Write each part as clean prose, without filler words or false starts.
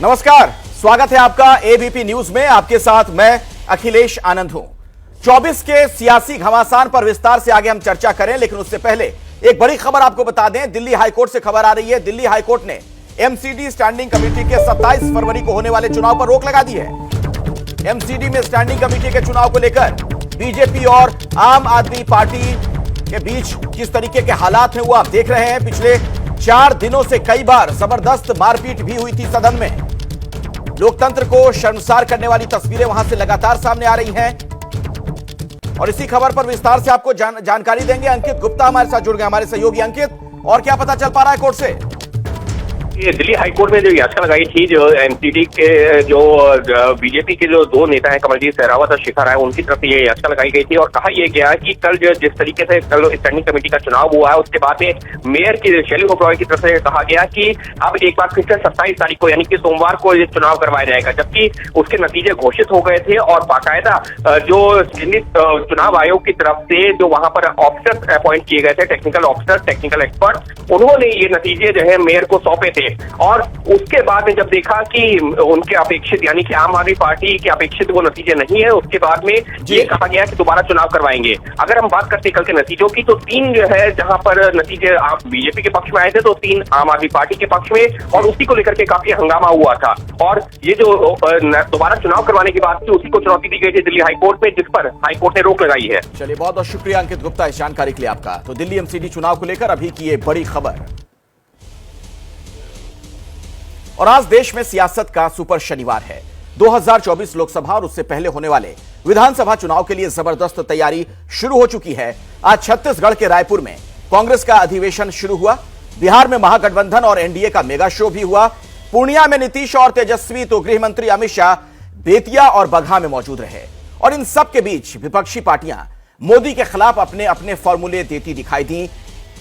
नमस्कार, स्वागत है आपका एबीपी न्यूज में। आपके साथ मैं अखिलेश आनंद हूं। 24 के सियासी घमासान पर विस्तार से आगे हम चर्चा करें, लेकिन उससे पहले एक बड़ी खबर आपको बता दें। दिल्ली हाईकोर्ट से खबर आ रही है। दिल्ली हाईकोर्ट ने एमसीडी स्टैंडिंग कमेटी के 27 फरवरी को होने वाले चुनाव पर रोक लगा दी है। एमसीडी में स्टैंडिंग कमेटी के चुनाव को लेकर बीजेपी और आम आदमी पार्टी के बीच किस तरीके के हालात हैं वो आप देख रहे हैं। पिछले 4 दिनों से कई बार जबरदस्त मारपीट भी हुई थी सदन में। लोकतंत्र को शर्मसार करने वाली तस्वीरें वहां से लगातार सामने आ रही हैं। और इसी खबर पर विस्तार से आपको जानकारी देंगे। अंकित गुप्ता हमारे साथ जुड़ गए, हमारे सहयोगी। अंकित, और क्या पता चल पा रहा है कोर्ट से? दिल्ली हाईकोर्ट में जो याचिका लगाई थी, जो एमसीडी के जो बीजेपी के जो 2 नेता हैं, कमलजीत शेरावत और शिखा राय, उनकी तरफ से ये याचिका लगाई गई थी। और कहा यह गया कि कल जो जिस तरीके से कल स्टैंडिंग कमेटी का चुनाव हुआ है, उसके बाद में मेयर की शैली ओबरॉय की तरफ से कहा गया कि अब एक बार फिर से 27 तारीख को यानी कि सोमवार को ये चुनाव करवाया जाएगा, जबकि उसके नतीजे घोषित हो गए थे। और बाकायदा जो चुनाव आयोग की तरफ से जो वहां पर ऑफिसर अपॉइंट किए गए थे, टेक्निकल ऑफिसर, टेक्निकल एक्सपर्ट, उन्होंने ये नतीजे जो है मेयर को सौंपे थे। और उसके बाद में जब देखा कि उनके अपेक्षित यानी कि आम आदमी पार्टी के अपेक्षित वो नतीजे नहीं है, उसके बाद में ये कहा गया कि दोबारा चुनाव करवाएंगे। अगर हम बात करते कल के नतीजों की, तो 3 जो है जहां पर नतीजे बीजेपी के पक्ष में आए थे, तो 3 आम आदमी पार्टी के पक्ष में, और उसी को लेकर के काफी हंगामा हुआ था। और ये जो दोबारा चुनाव करवाने की बात थी, उसी को चुनौती दी गई थी दिल्ली हाईकोर्ट में, जिस पर हाईकोर्ट ने रोक लगाई है। चलिए, बहुत बहुत शुक्रिया अंकित गुप्ता इस जानकारी के लिए आपका। तो दिल्ली एमसीडी चुनाव को लेकर अभी की ये बड़ी खबर। और आज देश में सियासत का सुपर शनिवार है। 2024 लोकसभा और उससे पहले होने वाले विधानसभा चुनाव के लिए जबरदस्त तैयारी शुरू हो चुकी है। आज छत्तीसगढ़ के रायपुर में कांग्रेस का अधिवेशन शुरू हुआ। बिहार में महागठबंधन और एनडीए का मेगा शो भी हुआ। पूर्णिया में नीतीश और तेजस्वी तो गृह मंत्री अमित शाह बेतिया और बगहा में मौजूद रहे। और इन सब के बीच विपक्षी पार्टियां मोदी के खिलाफ अपने अपने फॉर्मूले देती दिखाई दी।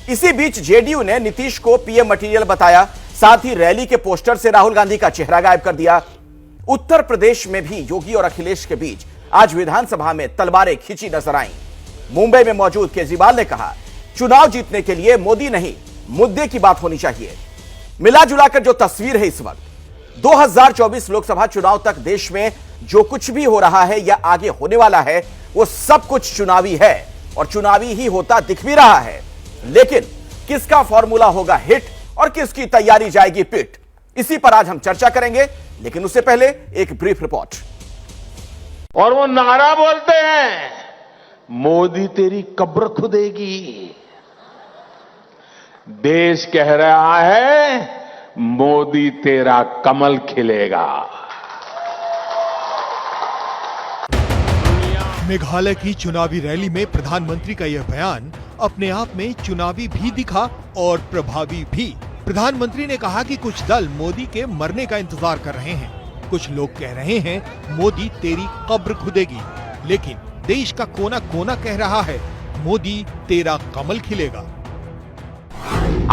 इसी बीच जेडीयू ने नीतीश को पीएम मटीरियल बताया, साथ ही रैली के पोस्टर से राहुल गांधी का चेहरा गायब कर दिया। उत्तर प्रदेश में भी योगी और अखिलेश के बीच आज विधानसभा में तलवारें खींची नजर आईं। मुंबई में मौजूद केजरीवाल ने कहा, चुनाव जीतने के लिए मोदी नहीं, मुद्दे की बात होनी चाहिए। मिला जुलाकर जो तस्वीर है इस वक्त 2024 लोकसभा चुनाव तक देश में जो कुछ भी हो रहा है या आगे होने वाला है, वो सब कुछ चुनावी है और चुनावी ही होता दिख भी रहा है। लेकिन किसका फॉर्मूला होगा हिट और किसकी तैयारी जाएगी पिट, इसी पर आज हम चर्चा करेंगे। लेकिन उससे पहले एक ब्रीफ रिपोर्ट। और वो नारा बोलते हैं, मोदी तेरी कब्र खुदेगी। देश कह रहा है, मोदी तेरा कमल खिलेगा। मेघालय की चुनावी रैली में प्रधानमंत्री का यह बयान अपने आप में चुनावी भी दिखा और प्रभावी भी। प्रधानमंत्री ने कहा कि कुछ दल मोदी के मरने का इंतजार कर रहे हैं। कुछ लोग कह रहे हैं मोदी तेरी कब्र खुदेगी, लेकिन देश का कोना कोना कह रहा है मोदी तेरा कमल खिलेगा।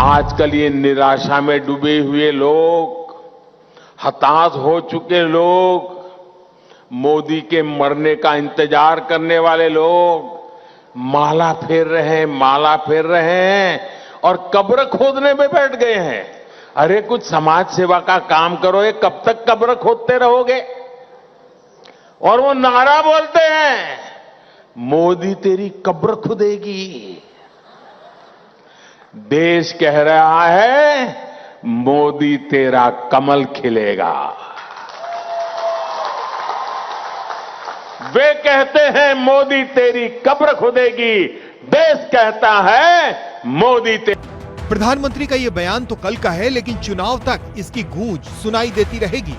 आजकल ये निराशा में डूबे हुए लोग, हताश हो चुके लोग, मोदी के मरने का इंतजार करने वाले लोग माला फेर रहे हैं और कब्र खोदने में बैठ गए हैं। अरे कुछ समाज सेवा का काम करो, ये कब तक कब्र खोदते रहोगे? और वो नारा बोलते हैं, मोदी तेरी कब्र खुदेगी। देश कह रहा है, मोदी तेरा कमल खिलेगा। वे कहते हैं मोदी तेरी कब्र खुदेगी, देश कहता है मोदी तेरी। प्रधानमंत्री का यह बयान तो कल का है, लेकिन चुनाव तक इसकी गूंज सुनाई देती रहेगी।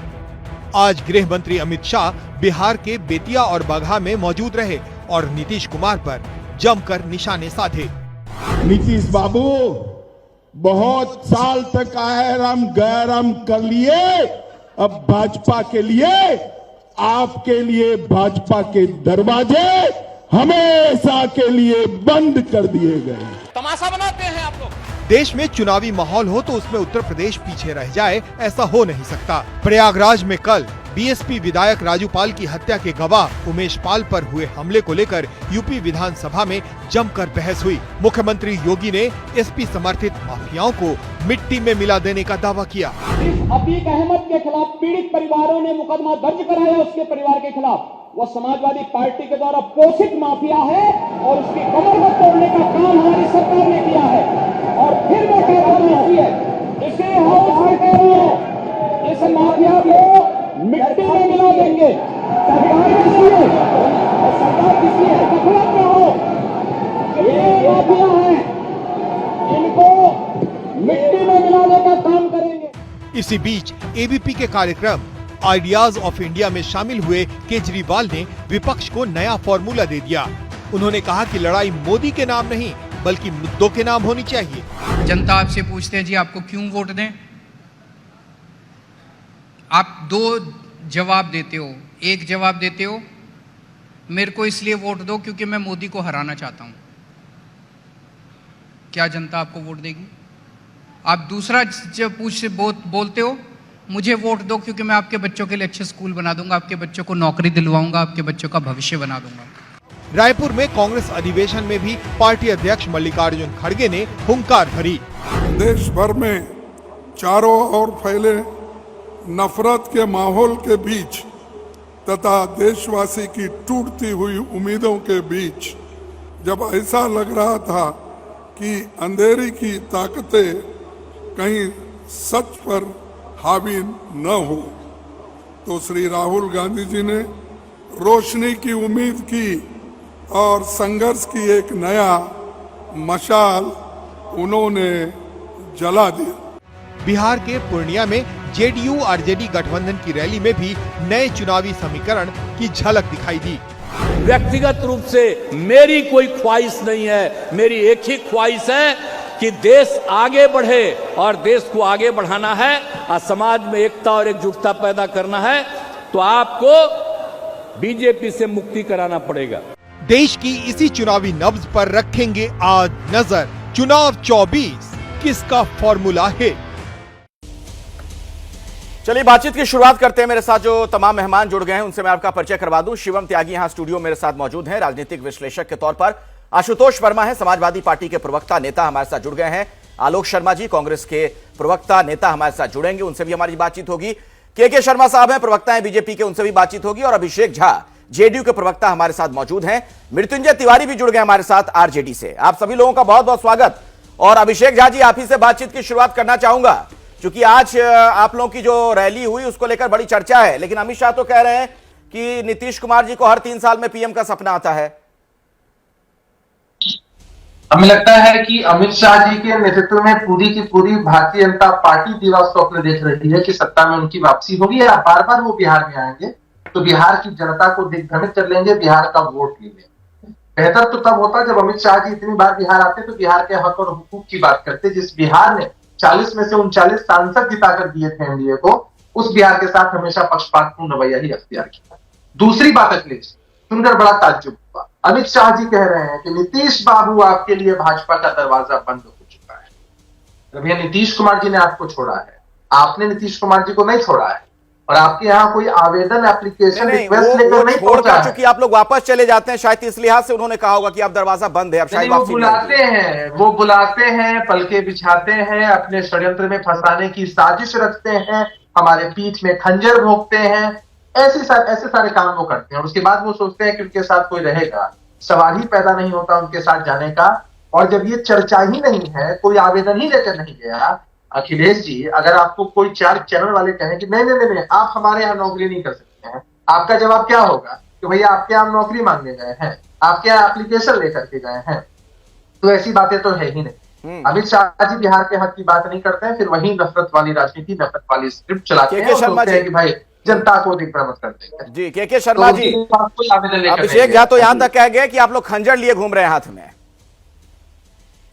आज गृह मंत्री अमित शाह बिहार के बेतिया और बगहा में मौजूद रहे और नीतीश कुमार पर जमकर निशाने साधे। नीतीश बाबू, बहुत साल तक आराम गैराम कर लिए, अब भाजपा के लिए, आपके लिए भाजपा के दरवाजे हमेशा के लिए बंद कर दिए गए। तमाशा बनाते हैं आप लोग। देश में चुनावी माहौल हो तो उसमें उत्तर प्रदेश पीछे रह जाए, ऐसा हो नहीं सकता। प्रयागराज में कल बीएसपी विधायक राजू पाल की हत्या के गवाह उमेश पाल पर हुए हमले को लेकर यूपी विधानसभा में जमकर बहस हुई। मुख्यमंत्री योगी ने एसपी समर्थित माफियाओं को मिट्टी में मिला देने का दावा किया। इस अतीक अहमद के खिलाफ पीड़ित परिवारों ने मुकदमा दर्ज कराया उसके परिवार के खिलाफ। वह समाजवादी पार्टी के द्वारा पोषित माफिया है और उसकी कमर को तोड़ने का काम हमारी सरकार ने किया है। और फिर वो कहती है इसे इस माफिया को मिट्टी में मिला देंगे। सरकार किसी है और सरकार किसी है गफलत में हो, ये माफिया है, इनको मिट्टी में मिलाने का काम करेंगे। इसी बीच एबीपी के कार्यक्रम आइडियाज ऑफ इंडिया में शामिल हुए केजरीवाल ने विपक्ष को नया फॉर्मूला दे दिया। उन्होंने कहा कि लड़ाई मोदी के नाम नहीं बल्कि मुद्दों के नाम होनी चाहिए। जनता आपसे पूछते हैं जी आपको क्यों वोट दें? आप दो जवाब देते हो। एक जवाब देते हो मेरे को इसलिए वोट दो क्योंकि मैं मोदी को हराना चाहता हूं। क्या जनता आपको वोट देगी? आप दूसरा जब बोलते हो मुझे वोट दो क्योंकि मैं आपके बच्चों के लिए अच्छे स्कूल बना दूंगा, आपके बच्चों को नौकरी दिलवाऊंगा, आपके बच्चों का भविष्य बना दूंगा। रायपुर में कांग्रेस अधिवेशन में भी पार्टी अध्यक्ष मल्लिकार्जुन खड़गे ने हुंकार भरी। देश भर में चारों ओर फैले नफरत के माहौल के बीच तथा देशवासी की टूटती हुई उम्मीदों के बीच जब ऐसा लग रहा था कि अंधेरी की ताकतें कहीं सच पर हावी न हो, तो श्री राहुल गांधी जी ने रोशनी की उम्मीद की और संघर्ष की एक नया मशाल उन्होंने जला दिया। बिहार के पूर्णिया में जेडीयू आरजेडी गठबंधन की रैली में भी नए चुनावी समीकरण की झलक दिखाई दी। व्यक्तिगत रूप से मेरी कोई ख्वाहिश नहीं है, मेरी एक ही ख्वाहिश है कि देश आगे बढ़े और देश को आगे बढ़ाना है और समाज में एकता और एकजुटता पैदा करना है तो आपको बीजेपी से मुक्ति कराना पड़ेगा। देश की इसी चुनावी नब्ज पर रखेंगे आज नजर। चुनाव 24 किसका फॉर्मूला है? चलिए बातचीत की शुरुआत करते हैं। मेरे साथ जो तमाम मेहमान जुड़ गए हैं उनसे मैं आपका परिचय करवा दूं। शिवम त्यागी यहां स्टूडियो मेरे साथ मौजूद हैं, राजनीतिक विश्लेषक के तौर पर। आशुतोष वर्मा है, समाजवादी पार्टी के प्रवक्ता नेता, हमारे साथ जुड़ गए हैं। आलोक शर्मा जी कांग्रेस के प्रवक्ता नेता हमारे साथ जुड़ेंगे, उनसे भी हमारी बातचीत होगी। के शर्मा साहब हैं, प्रवक्ता हैं बीजेपी के, उनसे भी बातचीत होगी। और अभिषेक झा जेडीयू के प्रवक्ता हमारे साथ मौजूद हैं। मृत्युंजय तिवारी भी जुड़ गए हमारे साथ आरजेडी से। आप सभी लोगों का बहुत बहुत स्वागत। और अभिषेक झा जी, आप ही से बातचीत की शुरुआत करना चाहूंगा क्योंकि आज आप लोगों की जो रैली हुई उसको लेकर बड़ी चर्चा है, लेकिन अमित शाह तो कह रहे हैं कि नीतीश कुमार जी को हर 3 साल में पीएम का सपना आता है। हमें लगता है कि अमित शाह जी के नेतृत्व में पूरी की पूरी भारतीय जनता पार्टी दिवा स्वप्न देख रही है कि सत्ता में उनकी वापसी होगी या बार बार वो बिहार में आएंगे तो बिहार की जनता को दिग्भ्रमित कर लेंगे, बिहार का वोट लेंगे। बेहतर तो तब होता जब अमित शाह जी इतनी बार बिहार आते तो बिहार के हक और हुकूक की बात करते। जिस बिहार ने 40 में से 39 सांसद जिताकर दिए थे एनडीए को, उस बिहार के साथ हमेशा पक्षपातपूर्ण रवैया ही अख्तियार किया। दूसरी बात अखिलेश सुनकर बड़ा ताज्जुब हुआ। अमित शाह जी कह रहे हैं कि नीतीश बाबू आपके लिए भाजपा का दरवाजा बंद हो चुका है। भैया नीतीश कुमार जी ने आपको छोड़ा है, आपने नीतीश कुमार जी को नहीं छोड़ा है और आपके यहाँ कोई आवेदन एप्लीकेशन रिक्वेस्ट लेकर नहीं पहुंचा है। क्योंकि आप लोग वापस चले जाते हैं, शायद इस लिहाज से उन्होंने कहा होगा कि अब दरवाजा बंद है, अब शायद वो बुलाते हैं, पलके बिछाते हैं, अपने षड्यंत्र में फंसाने की साजिश रखते हैं, हमारे पीठ में खंजर भोंकते हैं, ऐसे सारे काम वो करते हैं। और उसके बाद वो सोचते हैं कि उनके साथ कोई रहेगा, सवाल ही पैदा नहीं होता उनके साथ जाने का। और जब ये चर्चा ही नहीं है, कोई आवेदन ही लेकर नहीं गया, अखिलेश जी अगर आपको कोई 4 चैनल वाले कहें कि नहीं आप हमारे यहाँ नौकरी नहीं कर सकते हैं, आपका जवाब क्या होगा कि भैया आपके यहाँ नौकरी मांगने गए हैं, आपके यहाँ एप्लीकेशन लेकर के गए हैं। तो ऐसी बातें तो है ही नहीं। अमित शाह जी बिहार के हक की बात नहीं करते हैं, फिर वही नफरत वाली राजनीति, नफरत वाली स्क्रिप्ट चलाते हैं और सोचते हैं कि भाई जनता को दिग्भ्रमित कर देंगे। जी के शर्मा जी, अभिषेक झा तो यहां तक कह गए कि आप लोग खंजर लिए घूम रहे हैं हाथ में।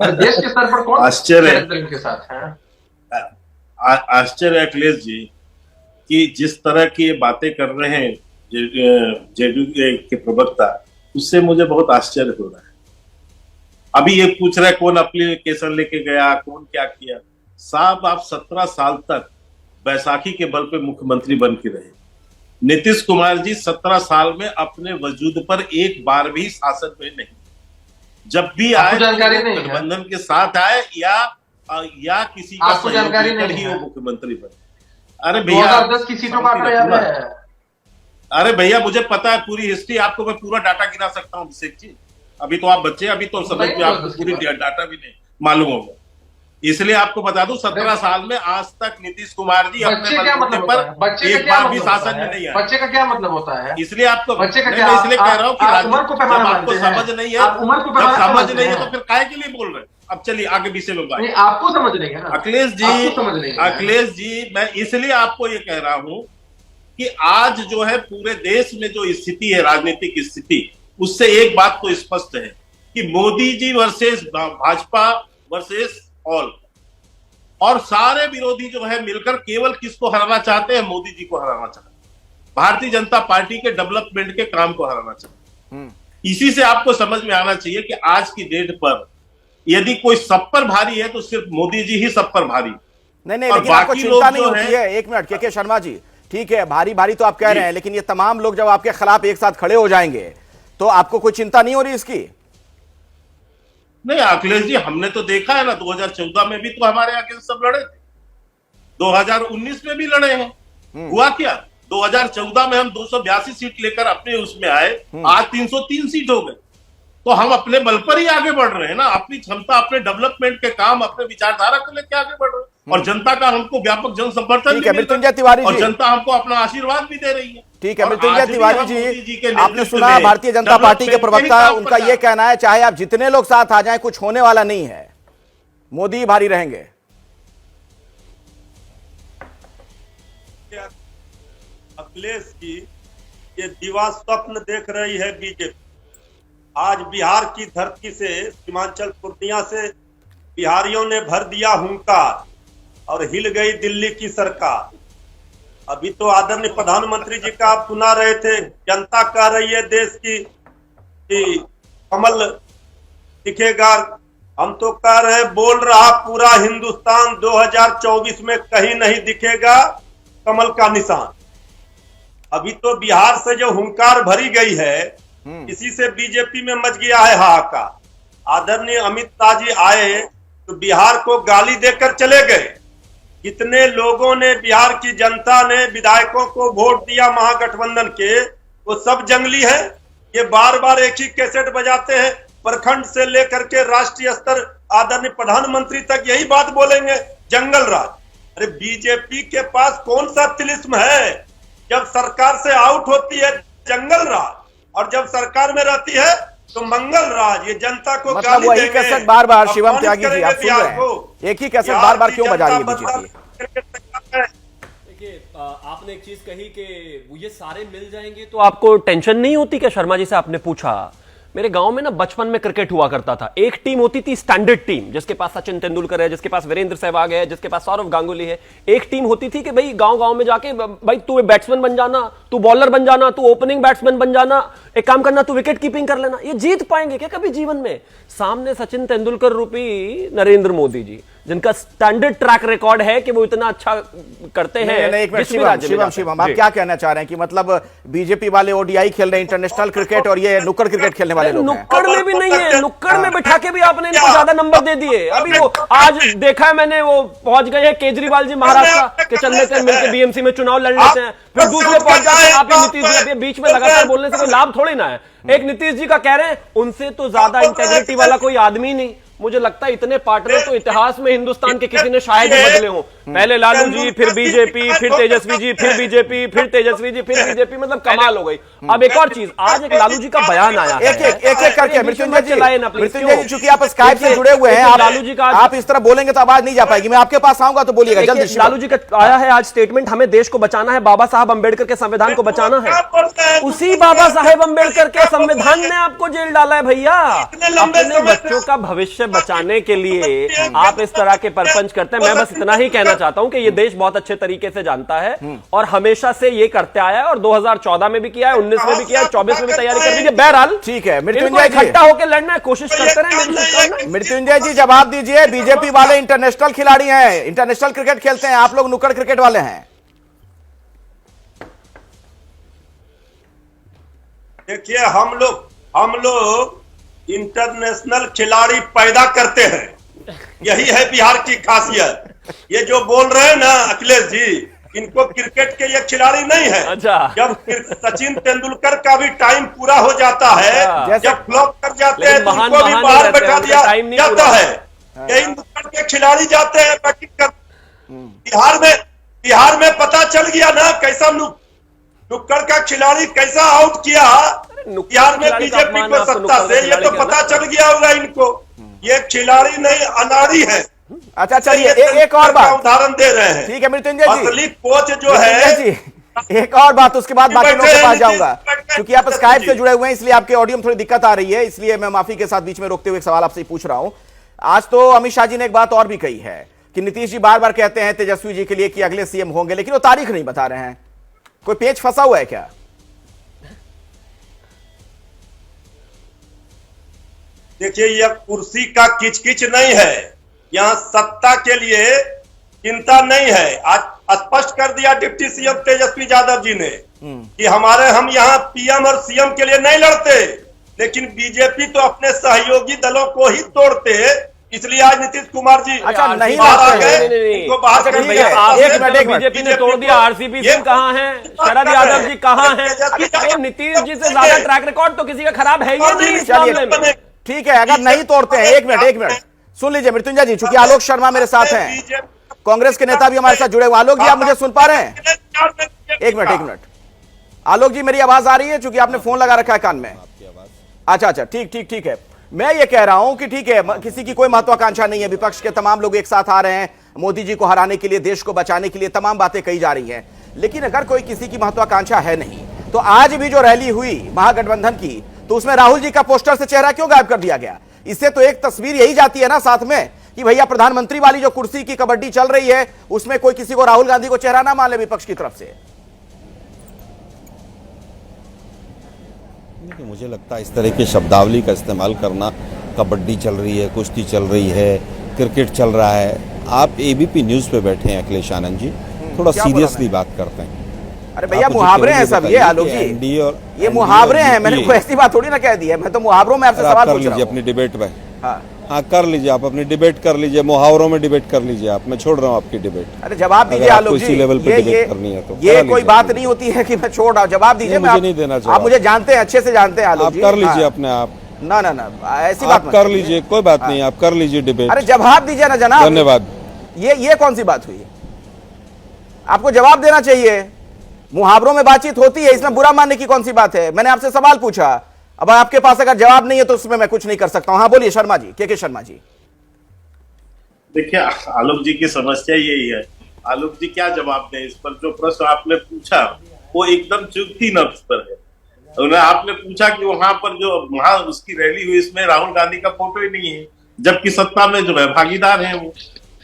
देश के स्तर पर कौन आश्चर्य के साथ है? आश्चर्य अखिलेश जी कि जिस तरह की बातें कर रहे हैं जेडीयू के प्रवक्ता, उससे मुझे बहुत आश्चर्य हो रहा है। अभी ये पूछ रहे कौन एप्लीकेशन लेके गया, कौन क्या किया। साहब आप 17 साल तक बैसाखी के बल पे मुख्यमंत्री बन के रहे, नीतीश कुमार जी 17 साल में अपने वजूद पर एक बार भी शासन में नहीं, जब भी आए जानकारी नहीं है गठबंधन के साथ आए या किसी का आपको जानकारी नहीं ही है? वो मुख्यमंत्री बने। अरे भैया 2010 की सीटों का आंकड़ा याद है? अरे भैया मुझे पता है पूरी हिस्ट्री, आपको मैं पूरा डाटा गिना सकता हूँ अभिषेक जी। अभी तो आप बच्चे, अभी तो समझ में आपको पूरी डाटा भी नहीं मालूम होगा, इसलिए आपको बता दूं 17 साल में आज तक नीतीश कुमार जी अपने बलबूते पर एक बार भी शासन में नहीं आए। बच्चे का क्या मतलब होता है? इसलिए आपको बच्चे का मैं क्या, इसलिए कह रहा हूँ कि आपको समझ नहीं है, जब समझ नहीं है तो फिर काहे के लिए बोल रहे हैं? अब चलिए आगे विषय में बात। आपको समझ नहीं है ना अखिलेश जी, मैं इसलिए आपको ये कह रहा हूं कि आज जो है पूरे देश में जो स्थिति है, राजनीतिक स्थिति, उससे एक बात तो स्पष्ट है कि Modi ji versus Bhajpa versus all, और सारे विरोधी जो है मिलकर केवल किसको हराना चाहते हैं? मोदी जी को हराना चाहते हैं, भारतीय जनता पार्टी के डेवलपमेंट के काम को हराना चाहते हैं। इसी से आपको समझ में आना चाहिए कि आज की डेट पर यदि कोई सब पर भारी है तो सिर्फ मोदी जी ही सब पर भारी। नहीं, लेकिन आपको चिंता नहीं होती है? एक मिनट के शर्मा जी, ठीक है भारी भारी तो आप कह रहे हैं, लेकिन ये तमाम लोग जब आपके खिलाफ एक साथ खड़े हो जाएंगे तो आपको कोई चिंता नहीं हो रही इसकी? नहीं अखिलेश जी, हमने तो देखा है ना, 2014 में भी तो हमारे अगेंस्ट सब लड़े थे, 2019 में भी लड़े हैं। हुआ क्या? 2014 में हम 282 सीट लेकर अपने उसमें आए, आज 303 सीट हो गए। तो हम अपने बल पर ही आगे बढ़ रहे हैं ना, अपनी क्षमता, अपने डेवलपमेंट के काम, अपने विचारधारा को लेकर आगे बढ़ रहे हैं, और जनता का हमको व्यापक जन समर्थन भी मिल रहा है, और जनता हमको अपना आशीर्वाद भी दे रही है। ठीक है मृत्युंजय तिवारी जी, आपने सुना भारतीय जनता पार्टी के प्रवक्ता, उनका यह कहना है चाहे आप जितने लोग साथ आ जाएं कुछ होने वाला नहीं है, मोदी ही भारी रहेंगे। अखिलेश जी ये दिवा स्वप्न देख रही है बीजेपी। आज बिहार की धरती से, सीमांचल पूर्णिया से बिहारियों ने भर दिया हुंकार और हिल गई दिल्ली की सरकार। अभी तो आदरणीय प्रधानमंत्री जी का आप सुना रहे थे, जनता कह रही है देश की कि कमल दिखेगा। हम तो कह रहे, बोल रहा पूरा हिंदुस्तान 2024 में कहीं नहीं दिखेगा कमल का निशान। अभी तो बिहार से जो हुंकार भरी गई है, इसी से बीजेपी में मच गया है हाहाकार। आदरणीय अमित शाह जी आए तो बिहार को गाली देकर चले गए। कितने लोगों ने, बिहार की जनता ने विधायकों को वोट दिया महागठबंधन के, वो सब जंगली है। ये बार बार एक ही कैसेट बजाते हैं, प्रखंड से लेकर के राष्ट्रीय स्तर आदरणीय प्रधानमंत्री तक यही बात बोलेंगे, जंगल राज। अरे बीजेपी के पास कौन सा तिलिस्म है? जब सरकार से आउट होती है जंगल राज, और जब सरकार में रहती है तो मंगल राज। ये जनता को मतलब वही कैसेट बार बार, शिवम त्यागी जी आप सुन रहे हैं, एक ही कैसेट बार बार क्यों बजा रही है बीजेपी? देखिए आपने एक चीज कही कि ये सारे मिल जाएंगे तो आपको टेंशन नहीं होती क्या? शर्मा जी से आपने पूछा। मेरे गांव में ना बचपन में क्रिकेट हुआ करता था, एक टीम होती थी स्टैंडर्ड टीम, जिसके पास सचिन तेंदुलकर है, जिसके पास वीरेंद्र सहवाग है, जिसके पास सौरव गांगुली है। एक टीम होती थी कि भाई गांव गांव में जाके, भाई तू बैट्समैन बन जाना, तू बॉलर बन जाना, तू ओपनिंग बैट्समैन बन जाना, एक काम करना तू विकेट कीपिंग कर लेना। ये जीत पाएंगे क्या कभी जीवन में? सामने सचिन तेंदुलकर रूपी नरेंद्र मोदी जी, जिनका स्टैंडर्ड ट्रैक रिकॉर्ड है कि वो इतना अच्छा करते हैं। शिवम आप क्या कहना चाह रहे हैं कि मतलब बीजेपी वाले ओडीआई खेल रहे हैं, इंटरनेशनल क्रिकेट, और ये नुक्कड़ क्रिकेट खेलने वाले लोग हैं? नुक्कड़ में भी नहीं है, नुक्कड़ में बैठा के भी आपने इनको ज्यादा नंबर दे दिए। अभी वो आज देखा है मैंने, वो पहुंच गए हैं केजरीवाल जी महाराष्ट्र के, चल लेते हैं मिलकर बीएमसी में चुनाव लड़ लेते हैं, फिर दूसरे पहुंच जाते हैं आप ही नीतीश जी। बीच में लगातार बोलने से कोई लाभ थोड़ी ना है। एक नीतीश जी का कह रहे हैं, उनसे तो ज्यादा इंटेग्रिटी वाला कोई आदमी नहीं। मुझे लगता है इतने पार्टनर तो इतिहास में हिंदुस्तान के किसी ने शायद ही बदले हों। पहले लालू जी, फिर बीजेपी, फिर तेजस्वी जी, फिर बीजेपी, फिर तेजस्वी जी, फिर बीजेपी, मतलब कमाल हो गई। अब एक और चीज, आज एक लालू जी का बयान आया, एक करके मृत्युंजय जी, चूंकि आप स्काइप से जुड़े हुए हैं, लालू जी का आप इस तरह बोलेंगे तो आवाज नहीं जा पाएगी। मैं आपके पास आऊंगा तो बोलिएगा जल्दी। लालू जी का आया है आज स्टेटमेंट, हमें देश को बचाना है, बाबा साहब अंबेडकर के संविधान को बचाना है। उसी बाबा साहेब अंबेडकर के संविधान ने आपको जेल डाला है भैया। अपने बच्चों का भविष्य बचाने के लिए आप इस तरह के परपंच करते हैं। मैं बस इतना ही कहना चाहता हूं कि ये देश बहुत अच्छे तरीके से जानता है और हमेशा से ये करते आया है, और 2014 में भी किया है, 19 में भी किया है, 24 में भी तैयारी कर दीजिए। बहरहाल ठीक है, मृत्युंजय जी इकट्ठा होकर लड़ना कोशिश करते रहे। मृत्युंजय जी जवाब दीजिए, बीजेपी वाले इंटरनेशनल खिलाड़ी हैं, इंटरनेशनल क्रिकेट खेलते हैं, आप लोग नुक्कड़ क्रिकेट वाले हैं। देखिए हम लोग इंटरनेशनल खिलाड़ी पैदा करते हैं, यही है बिहार की खासियत। ये जो बोल रहे हैं ना अखिलेश जी, इनको क्रिकेट के ये खिलाड़ी नहीं है। अच्छा। जब सचिन तेंदुलकर का भी टाइम पूरा हो जाता है, जब फ्लॉप कर जाते हैं तो उनको भी बाहर बैठा दिया जाता है। यही नुक्कड़ के खिलाड़ी जाते हैं बैटिंग कर। बिहार में पता चल गया ना कैसा नुक्कड़ का खिलाड़ी कैसा आउट किया बिहार में बीजेपी को सत्ता से, ये तो पता चल गया होगा इनको। ये खिलाड़ी नहीं अनाड़ी है। अच्छा चलिए एक और बात उदाहरण दे रहे हैं। ठीक है मृत्युंजय जी, असली कोच जो है जी, एक और बात, उसके बाद बाकी लोगों के पास जाऊंगा। क्योंकि आप स्काइप से जुड़े हुए हैं इसलिए आपके ऑडियो में थोड़ी दिक्कत आ रही है, इसलिए मैं माफी के साथ बीच में रोकते हुए एक सवाल आपसे पूछ रहा हूं। आज तो अमित शाह जी ने एक बात और भी कही है कि नीतीश जी बार बार कहते हैं तेजस्वी जी के लिए कि अगले सीएम होंगे, लेकिन वो तारीख नहीं बता रहे हैं। कोई पेच फंसा हुआ है क्या? देखिए यह कुर्सी का किचकिच नहीं है, यहाँ सत्ता के लिए चिंता नहीं है। आज स्पष्ट कर दिया डिप्टी सीएम तेजस्वी यादव जी ने कि हम यहाँ पीएम और सीएम के लिए नहीं लड़ते, लेकिन बीजेपी तो अपने सहयोगी दलों को ही तोड़ते, इसलिए आज नीतीश कुमार जी अच्छा नहीं बाहर आ लड़ते गए, हैं। इनको बाहर कर दिया। एक मिनट बीजेपी ने तोड़ दिया, आरसीपी सिंह कहाँ हैं, शरद यादव जी कहाँ हैं? नीतीश जी से ज्यादा ट्रैक रिकॉर्ड तो किसी का खराब है ही नहीं इस मामले में। ठीक है, अगर नहीं तोड़ते हैं, एक मिनट सुन लीजिए मृत्युंजय जी, चूंकि आलोक शर्मा मेरे साथ हैं, कांग्रेस के नेता भी हमारे साथ जुड़े हुए। आलोक जी आप मुझे सुन पा रहे हैं? एक मिनट आलोक जी मेरी आवाज आ रही है? चूंकि आपने फोन लगा रखा है कान में। अच्छा ठीक है। मैं ये कह रहा हूं कि ठीक है, किसी की कोई महत्वाकांक्षा नहीं है, विपक्ष के तमाम लोग एक साथ आ रहे हैं, मोदी जी को हराने के लिए, देश को बचाने के लिए तमाम बातें कही जा रही हैं। लेकिन अगर कोई किसी की महत्वाकांक्षा है नहीं, तो आज भी जो रैली हुई महागठबंधन की, तो उसमें राहुल जी का पोस्टर से चेहरा क्यों गायब कर दिया गया? इससे तो एक तस्वीर यही जाती है ना साथ में कि भैया प्रधानमंत्री वाली जो कुर्सी की कबड्डी चल रही है, उसमें कोई किसी को राहुल गांधी को चेहरा ना मान ले विपक्ष की तरफ से। मुझे लगता है इस तरह की शब्दावली का इस्तेमाल करना, कबड्डी चल रही है, कुश्ती चल रही है, क्रिकेट चल रहा है। आप एबीपी न्यूज़ पे बैठे हैं अखिलेश आनंद जी, थोड़ा सीरियसली बात करते हैं। अरे भैया मुहावरे हैं सब ये आलोक जी, ये मुहावरे हैं, मैंने कोई ऐसी बात थोड़ी ना कह दी है। मैं तो मुहावरों में आपसे सवाल पूछ रहा हूं। अपनी डिबेट में हाँ कर लीजिए, आप अपनी डिबेट कर लीजिए, मुहावरों में डिबेट कर लीजिए आप। मैं छोड़ रहा हूँ आपकी डिबेट। अरे जवाब दीजिए आलोक जी, लेवल पे डिबेट करनी है तो ये कोई बात नहीं होती है कि मैं छोड़ रहा हूँ। जवाब दीजिए। मुझे नहीं देना चाहिए। आप मुझे जानते हैं, अच्छे से जानते हैं आलोक जी। आप कर लीजिए अपने आप। ना ऐसी बात कर लीजिए, कोई बात नहीं, आप कर लीजिए डिबेट। अरे जवाब दीजिए ना जनाब। धन्यवाद। ये कौन सी बात हुई? आपको जवाब देना चाहिए। मुहावरों में बातचीत होती है, इसमें बुरा मानने की कौन सी बात है? मैंने आपसे सवाल पूछा, अब आपके पास अगर जवाब नहीं है तो उसमें मैं कुछ नहीं कर सकता हूं। हाँ बोलिए शर्मा जी, के शर्मा जी। देखिए आलोक जी की समस्या यही है, आलोक जी क्या जवाब दें इस पर? जो प्रश्न आपने पूछा वो एकदम चुटकी नब्ज पर है। उन्हें आपने पूछा कि वहां उसकी रैली हुई, इसमें राहुल गांधी का फोटो ही नहीं है, जबकि सत्ता में जो है भागीदार है वो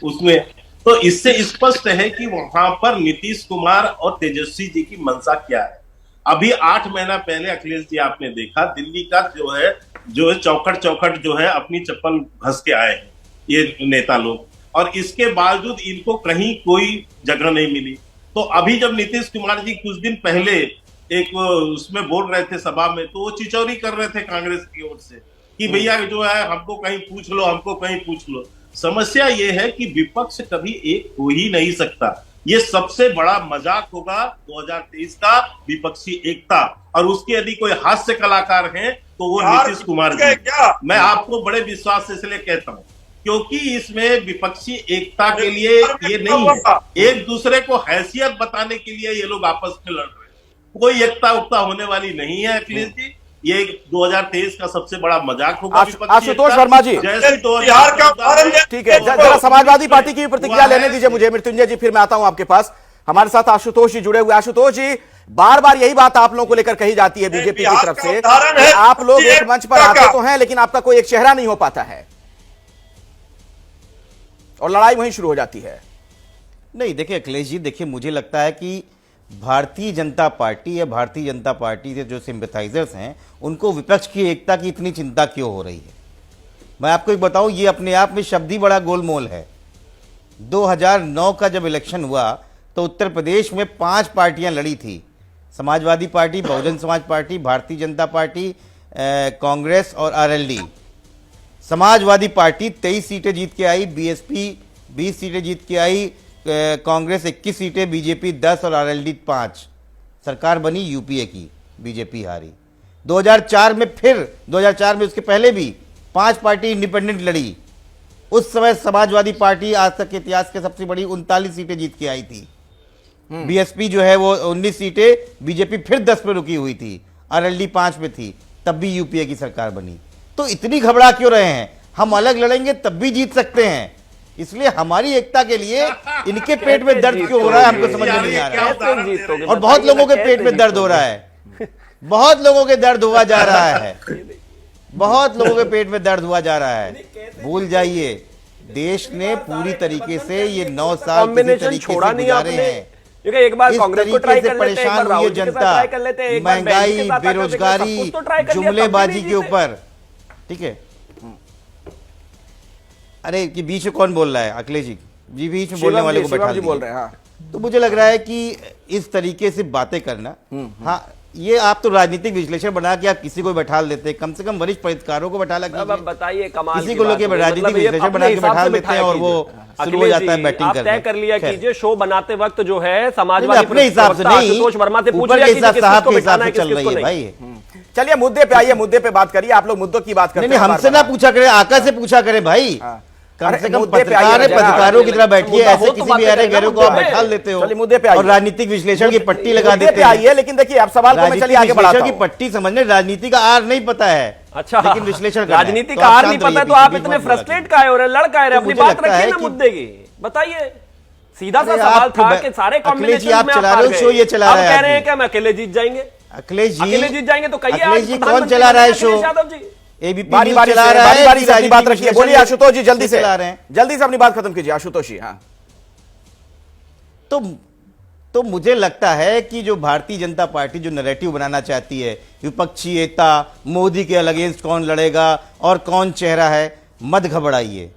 उसमें। तो इससे स्पष्ट है कि वहां पर नीतीश कुमार और तेजस्वी जी की मंशा क्या है। अभी 8 महीना पहले अखिलेश जी आपने देखा, दिल्ली का जो है चौखट जो है अपनी चप्पल घस के आए हैं ये नेता लोग, और इसके बावजूद इनको कहीं कोई जगह नहीं मिली। तो अभी जब नीतीश कुमार जी कुछ दिन पहले एक उसमें बोल रहे थे सभा में, तो वो चिचौरी कर रहे थे कांग्रेस की ओर से कि भैया जो है हमको कहीं पूछ लो, हमको कहीं पूछ लो। समस्या ये है कि विपक्ष कभी एक हो ही नहीं सकता। ये सबसे बड़ा मजाक होगा 2023 का विपक्षी एकता, और उसके यदि कोई हास्य कलाकार हैं तो वो नीतीश कुमार जी। मैं आपको बड़े विश्वास से इसलिए कहता हूँ क्योंकि इसमें विपक्षी एकता के लिए ये नहीं है, एक दूसरे को हैसियत बताने के लिए ये लोग आपस में लड़ रहे हैं। कोई एकता उक्ता होने वाली नहीं है अखिलेश जी। ये 2023 का सबसे बड़ा मजाक होगा। आशुतोष वर्मा जी, ठीक है, जरा समाजवादी पार्टी की प्रतिक्रिया लेने दीजिए मुझे मृत्युंजय जी, फिर मैं आता हूं आपके पास। हमारे साथ आशुतोष जी जुड़े हुए। आशुतोष जी, बार बार यही बात आप लोगों को लेकर कही जाती है बीजेपी की तरफ से, आप लोग एक मंच पर आते तो हैं लेकिन आपका कोई एक चेहरा नहीं हो पाता है और लड़ाई वहीं शुरू हो जाती है। नहीं देखिए अखिलेश जी, देखिए मुझे लगता है कि भारतीय जनता पार्टी या भारतीय जनता पार्टी के जो सिंपैथाइजर्स हैं उनको विपक्ष की एकता की इतनी चिंता क्यों हो रही है? मैं आपको एक बताऊं, ये अपने आप में शब्द ही बड़ा गोलमोल है। 2009 का जब इलेक्शन हुआ तो उत्तर प्रदेश में 5 पार्टियां लड़ी थी, Samajwadi party, Bahujan Samaj party, Bharatiya Janata party, Congress और आरएलडी। समाजवादी पार्टी 23 सीटें जीत के आई, बीएसपी 20 सीटें जीत के आई, कांग्रेस 21 सीटें, बीजेपी 10 और आरएलडी 5। सरकार बनी यूपीए की, बीजेपी हारी। 2004 में फिर 2004 में उसके पहले भी 5 पार्टी इंडिपेंडेंट लड़ी। उस समय समाजवादी पार्टी आज तक के इतिहास के सबसे बड़ी 39 सीटें जीत के आई थी। बीएसपी जो है वो 19 सीटें, बीजेपी फिर 10 पे रुकी हुई थी, आरएलडी 5 पे थी, तब भी यूपीए की सरकार बनी। तो इतनी घबरा क्यों रहे हैं? हम अलग लड़ेंगे तब भी जीत सकते हैं। इसलिए हमारी एकता के लिए इनके पेट में दर्द क्यों हो रहा है हमको समझ में नहीं आ रहा है। और बहुत लोगों के पेट में दर्द हो रहा है, बहुत लोगों के दर्द हुआ जा रहा है, बहुत लोगों के पेट में दर्द हुआ जा रहा है। भूल जाइए, देश ने पूरी तरीके से ये 9 साल किसी तरीके से गुजारे हैं। एक बार कांग्रेस को ट्राई कर लेते हैं, परेशान हुई जनता, महंगाई, बेरोजगारी, जुमलेबाजी के ऊपर। ठीक है, अरे कि बीच में कौन बोल रहा है? अखिलेश जी बीच में बोलने वाले को बैठा बोल रहे हैं। हाँ। तो मुझे लग रहा है कि इस तरीके से बातें करना, हाँ ये आप तो राजनीतिक विश्लेषण बना के आप किसी को बैठा लेते हैं, कम से कम वरिष्ठ पत्रकारों को बैठा लगा। अब बताइए, कमाल किसी को लोग राजनीतिक विश्लेषण बना के बैठा लेते हैं और वो शुरू हो जाता है बैटिंग करने। तय कर लिया कीजिए, शो बनाते वक्त जो है समाजवादी अपने हिसाब से नहीं, आशुतोष वर्मा से पूछ ऊपर के हिसाब साहब के हिसाब से चल रही है भाई। चलिए मुद्दे पे आइए, मुद्दे पे बात करिए। आप लोग मुद्दों की बात करते हैं, हमसे ना पूछा करें, आका से पूछा करें भाई। कम से कम पत्रकारों की तरह बैठिए, ऐसे किसी भी अरे गैरों को आप बैठा लेते हो मुद्दे पे और राजनीतिक विश्लेषण की पट्टी लगा देते हैं। लेकिन देखिए आप सवाल को मैं चलिए आगे बढ़ाता हूं। की पट्टी समझने, राजनीति का आर नहीं पता है। अच्छा, लेकिन विश्लेषण राजनीति का आर नहीं पता है तो आप इतने फ्रस्ट्रेट काहे हो रहे, लड़ काहे रहे? अपनी बात रखिए ना मुद्दे की, बताइए। सीधा सा सवाल था कि सारे कॉम्बिनेशन आप चला रहे हो शो, ये चला रहे हैं, कह रहे हैं कि हम अकेले जीत जाएंगे। अखिलेश जी जीत जाएंगे तो कहिए अखिलेश जी कौन चला रहा है शो? यादव जी बारी बारी से अपनी बात रखिए। बोलिए आशुतोष जी, जल्दी से अपनी बात खत्म कीजिए आशुतोष जी। हाँ, तो मुझे लगता है कि जो भारतीय जनता पार्टी जो नैरेटिव बनाना चाहती है, विपक्षी एकता, मोदी के अगेंस्ट कौन लड़ेगा और कौन चेहरा है, मत घबराइए।